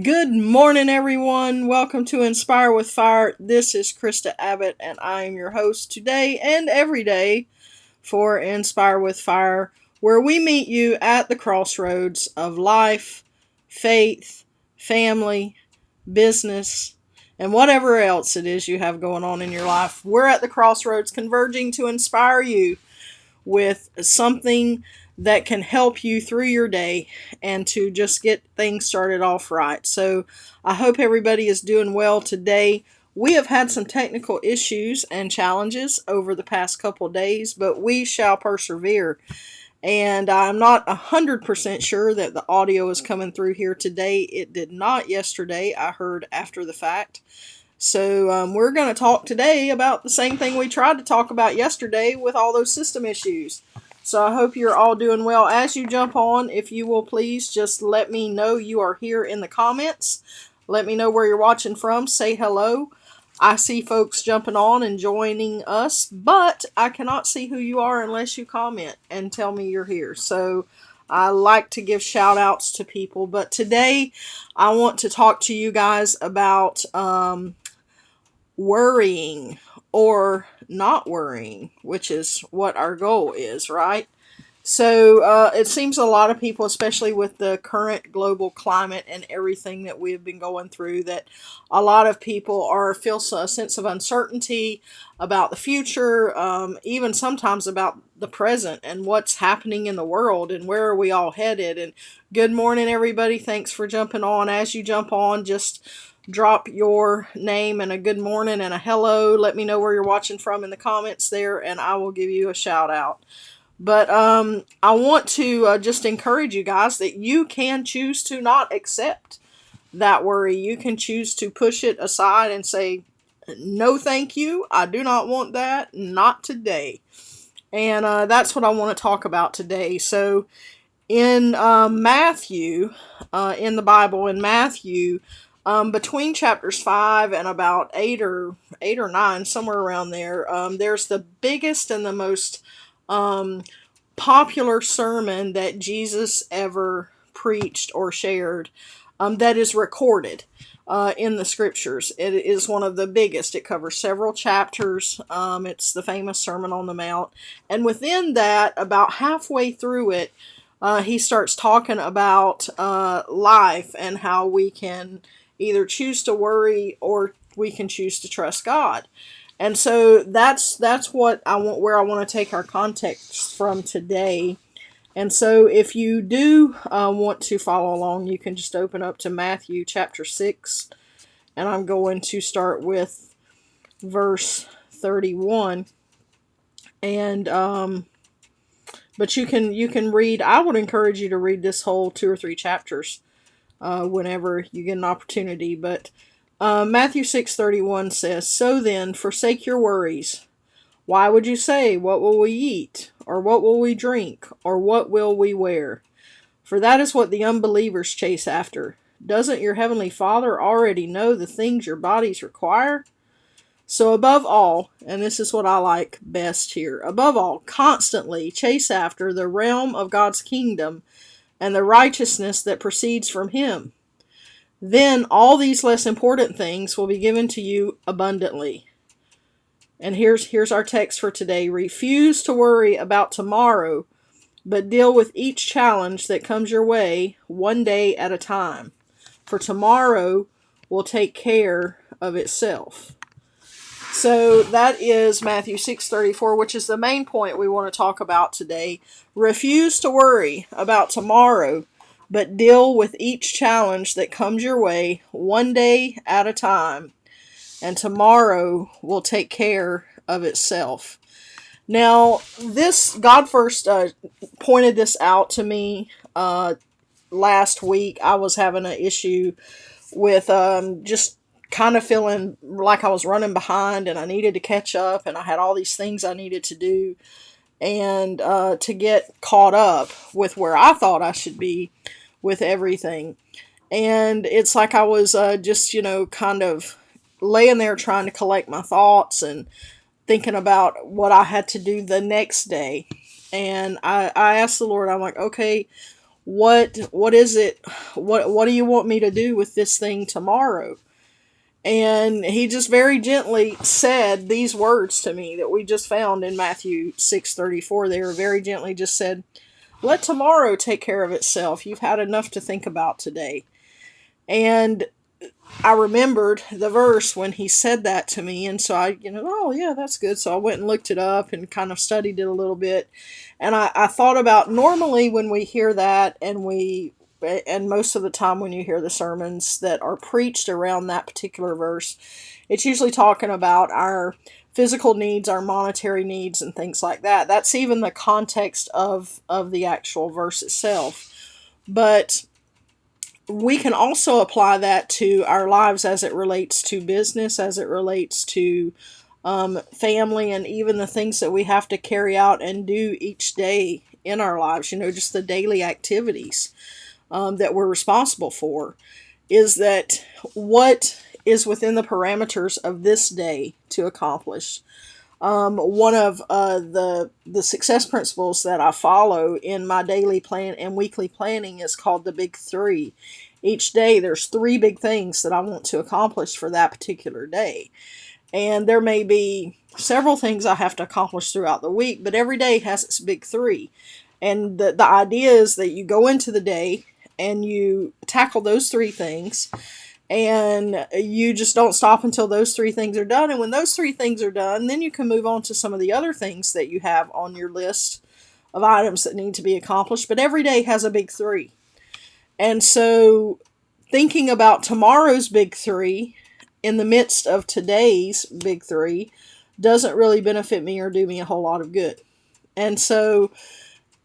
Good morning, everyone. Welcome to Inspire with Fire. This is Krista Abbott, and I am your host today and every day for Inspire with Fire, where we meet you at the crossroads of life, faith, family, business, and whatever else it is you have going on in your life. We're at the crossroads converging to inspire you with something that can help you through your day and to just get things started off right. So I hope everybody is doing well today. We have had some technical issues and challenges over the past couple days, but we shall persevere. And I'm not 100% sure that the audio is coming through here today. It did not yesterday. I heard after the fact. So we're going to talk today about the same thing we tried to talk about yesterday with all those system issues. So I hope you're all doing well. As you jump on, if you will please just let me know you are here in the comments. Let me know where you're watching from. Say hello. I see folks jumping on and joining us, but I cannot see who you are unless you comment and tell me you're here. So I like to give shout outs to people, but today I want to talk to you guys about worrying or not worrying, which is what our goal is, right? So it seems a lot of people, especially with the current global climate and everything that we've been going through, that a lot of people feel a sense of uncertainty about the future, even sometimes about the present and what's happening in the world and where are we all headed. And good morning, everybody. Thanks for jumping on. As you jump on, just drop your name and a good morning and a hello. Let me know where you're watching from in the comments there, and I will give you a shout out. But I want to just encourage you guys that you can choose to not accept that worry. You can choose to push it aside and say, no, thank you. I do not want that. Not today. And that's what I want to talk about today. So in Matthew, in the Bible, in Matthew, between chapters 5 and about 8 or 9, somewhere around there, there's the biggest and the most popular sermon that Jesus ever preached or shared, that is recorded in the scriptures. It is one of the biggest. It covers several chapters. It's the famous Sermon on the Mount. And within that, about halfway through it, he starts talking about life and how we can either choose to worry or we can choose to trust God. And so that's what I want, where I want to take our context from today. And so if you do want to follow along, you can just open up to Matthew chapter 6, and I'm going to start with verse 31. And but you can read. I would encourage you to read this whole 2 or 3 chapters whenever you get an opportunity. But Matthew 6:31 says, "So then, forsake your worries. Why would you say, what will we eat? Or what will we drink? Or what will we wear? For that is what the unbelievers chase after. Doesn't your heavenly Father already know the things your bodies require? So above all," and this is what I like best here, "above all, constantly chase after the realm of God's kingdom and the righteousness that proceeds from Him. Then all these less important things will be given to you abundantly." And here's our text for today. "Refuse to worry about tomorrow, but deal with each challenge that comes your way one day at a time. For tomorrow will take care of itself." So that is Matthew 6:34, which is the main point we want to talk about today. Refuse to worry about tomorrow, but deal with each challenge that comes your way one day at a time, and tomorrow will take care of itself. Now, God first pointed this out to me last week. I was having an issue with just kind of feeling like I was running behind and I needed to catch up, and I had all these things I needed to do and to get caught up with where I thought I should be with everything. And it's like I was just, kind of laying there trying to collect my thoughts and thinking about what I had to do the next day. And I asked the Lord, I'm like, okay, what is it? What do you want me to do with this thing tomorrow? And he just very gently said these words to me that we just found in Matthew 6:34. They were very gently just said, "Let tomorrow take care of itself. You've had enough to think about today." And I remembered the verse when he said that to me, and so I, oh yeah, that's good. So I went and looked it up and kind of studied it a little bit, and I thought about normally when we hear that, and most of the time when you hear the sermons that are preached around that particular verse, it's usually talking about our physical needs, our monetary needs, and things like that. That's even the context of the actual verse itself, but we can also apply that to our lives as it relates to business, as it relates to family, and even the things that we have to carry out and do each day in our lives, just the daily activities that we're responsible for. Is that what is within the parameters of this day to accomplish? One of the success principles that I follow in my daily plan and weekly planning is called the Big Three. Each day there's three big things that I want to accomplish for that particular day. And there may be several things I have to accomplish throughout the week, but every day has its big three. And the idea is that you go into the day and you tackle those three things, and you just don't stop until those three things are done. And when those three things are done, then you can move on to some of the other things that you have on your list of items that need to be accomplished. But every day has a big three. And so thinking about tomorrow's big three in the midst of today's big three doesn't really benefit me or do me a whole lot of good. And so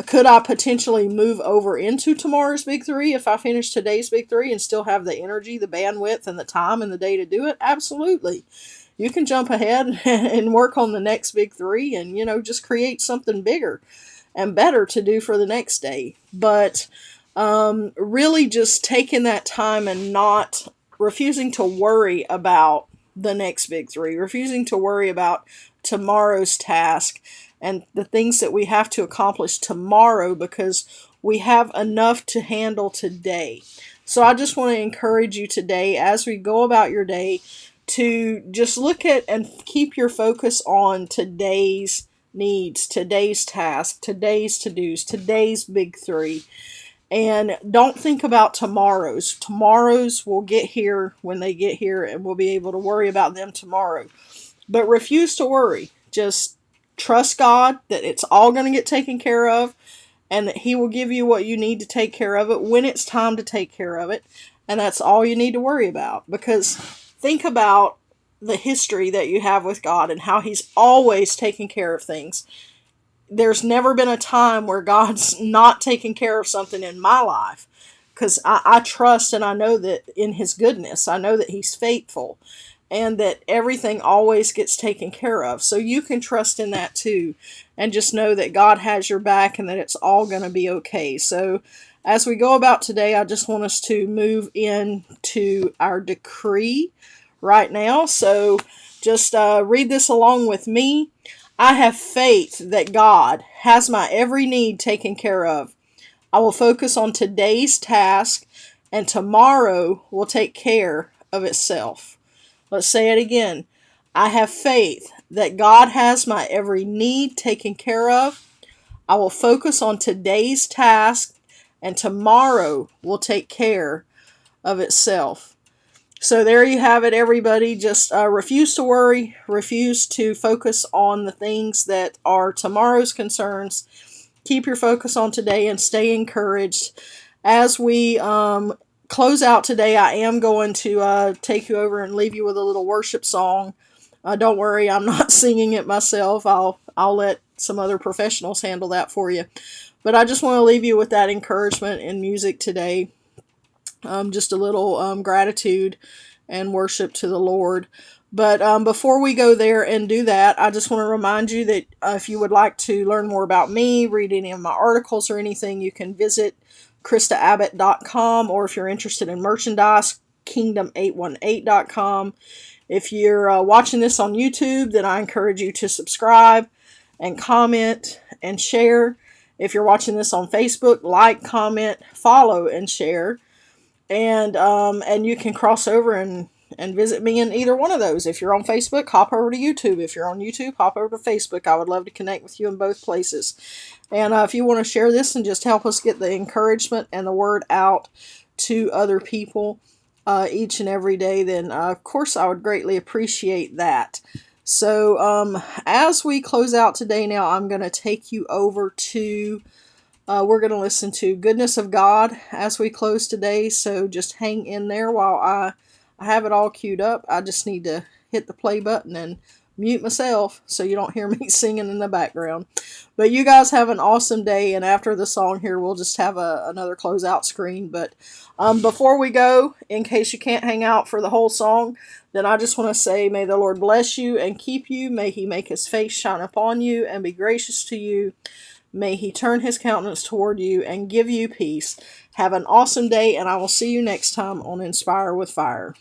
could I potentially move over into tomorrow's big three if I finish today's big three and still have the energy, the bandwidth, and the time in the day to do it? Absolutely. You can jump ahead and work on the next big three and, just create something bigger and better to do for the next day. But really just taking that time and not refusing to worry about the next big three, refusing to worry about tomorrow's task and the things that we have to accomplish tomorrow, because we have enough to handle today. So I just want to encourage you today, as we go about your day, to just look at and keep your focus on today's needs, today's task, today's to-dos, today's big three. And don't think about tomorrow's. Tomorrow's will get here when they get here, and we'll be able to worry about them tomorrow. But refuse to worry. Just trust God that it's all going to get taken care of, and that He will give you what you need to take care of it when it's time to take care of it. And that's all you need to worry about. Because think about the history that you have with God and how He's always taking care of things. There's never been a time where God's not taking care of something in my life, because I trust and I know that in His goodness, I know that He's faithful and that everything always gets taken care of. So you can trust in that too, and just know that God has your back and that it's all going to be okay. So as we go about today, I just want us to move into our decree right now. So just read this along with me. I have faith that God has my every need taken care of. I will focus on today's task, and tomorrow will take care of itself. Let's say it again. I have faith that God has my every need taken care of. I will focus on today's task, and tomorrow will take care of itself. So there you have it, everybody. Just refuse to worry. Refuse to focus on the things that are tomorrow's concerns. Keep your focus on today and stay encouraged. As we close out today, I am going to take you over and leave you with a little worship song. Don't worry, I'm not singing it myself. I'll let some other professionals handle that for you. But I just want to leave you with that encouragement in music today. Just a little gratitude and worship to the Lord. But before we go there and do that, I just want to remind you that if you would like to learn more about me, read any of my articles or anything, you can visit KristaAbbott.com, or if you're interested in merchandise, Kingdom818.com. If you're watching this on YouTube, then I encourage you to subscribe and comment and share. If you're watching this on Facebook, like, comment, follow, and share. And you can cross over and visit me in either one of those. If you're on Facebook, hop over to YouTube. If you're on YouTube, hop over to Facebook. I would love to connect with you in both places. And if you want to share this and just help us get the encouragement and the word out to other people each and every day, then of course I would greatly appreciate that. So as we close out today now, I'm going to take you over to, we're going to listen to Goodness of God as we close today. So just hang in there while I have it all queued up. I just need to hit the play button and mute myself so you don't hear me singing in the background. But you guys have an awesome day, and after the song here, we'll just have another closeout screen. But before we go, in case you can't hang out for the whole song, then I just want to say, may the Lord bless you and keep you. May He make His face shine upon you and be gracious to you. May He turn His countenance toward you and give you peace. Have an awesome day, and I will see you next time on Inspire with Fire.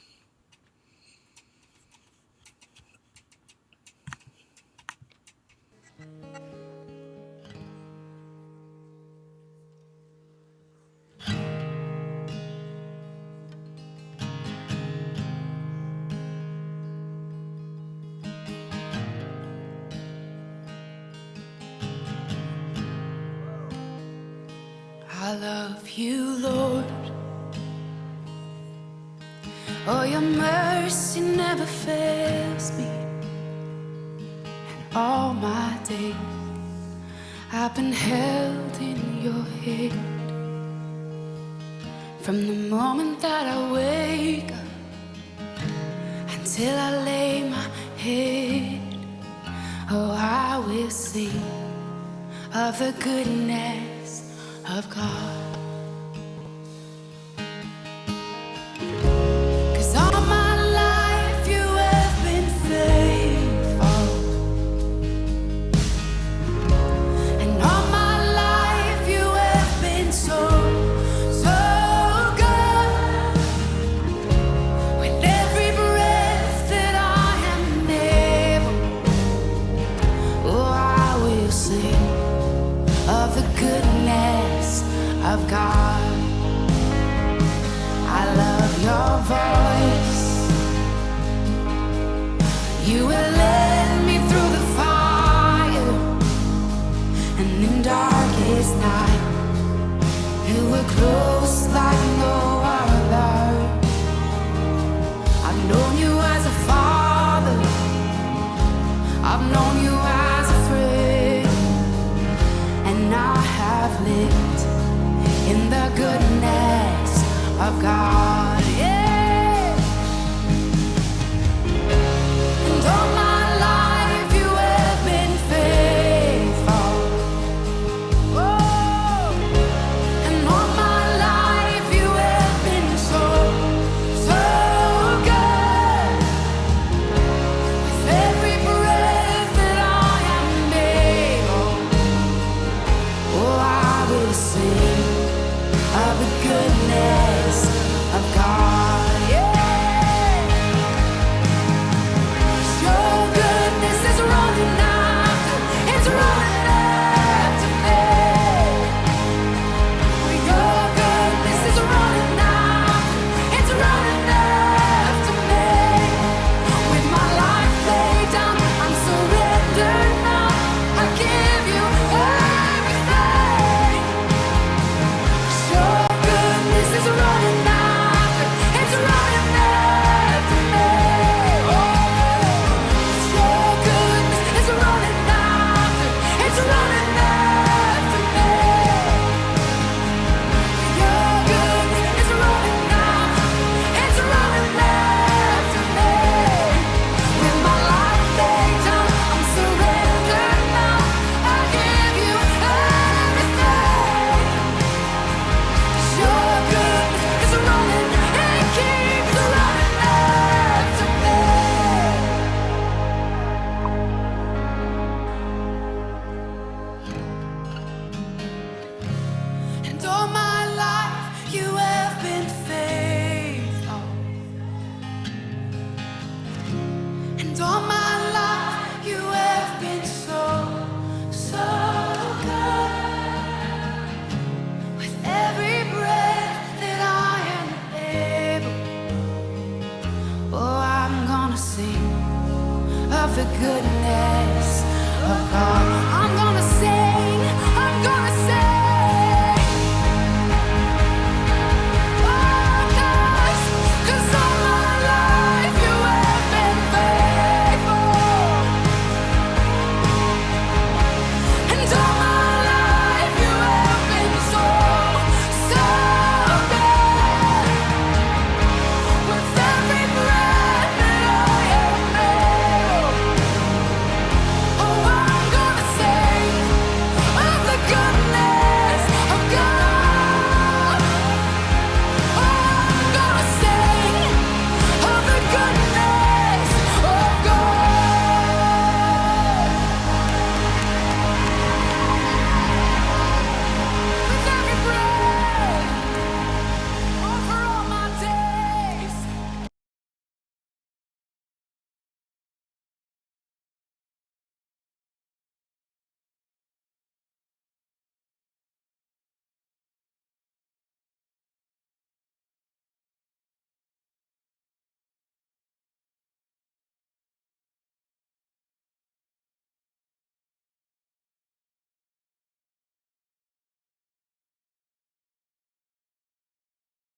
I love you, Lord. Oh, your mercy never fails me. And all my days I've been held in your hand. From the moment that I wake up until I lay my head, oh, I will sing of the goodness of God. 'Cause all my life you have been faithful, and all my life you have been so, so good. With every breath that I am able, oh, I will sing of the goodness of God. I love your voice. You will lead me through the fire, and in darkest night you were close like no other. I've known you as a father, I've known you as a friend, and I have lived in the goodness of God, yeah. And all my life you have been faithful. Oh, and all my life you have been so, so good. With every breath that I am able, oh, I will sing of the goodness of God. goodness of God.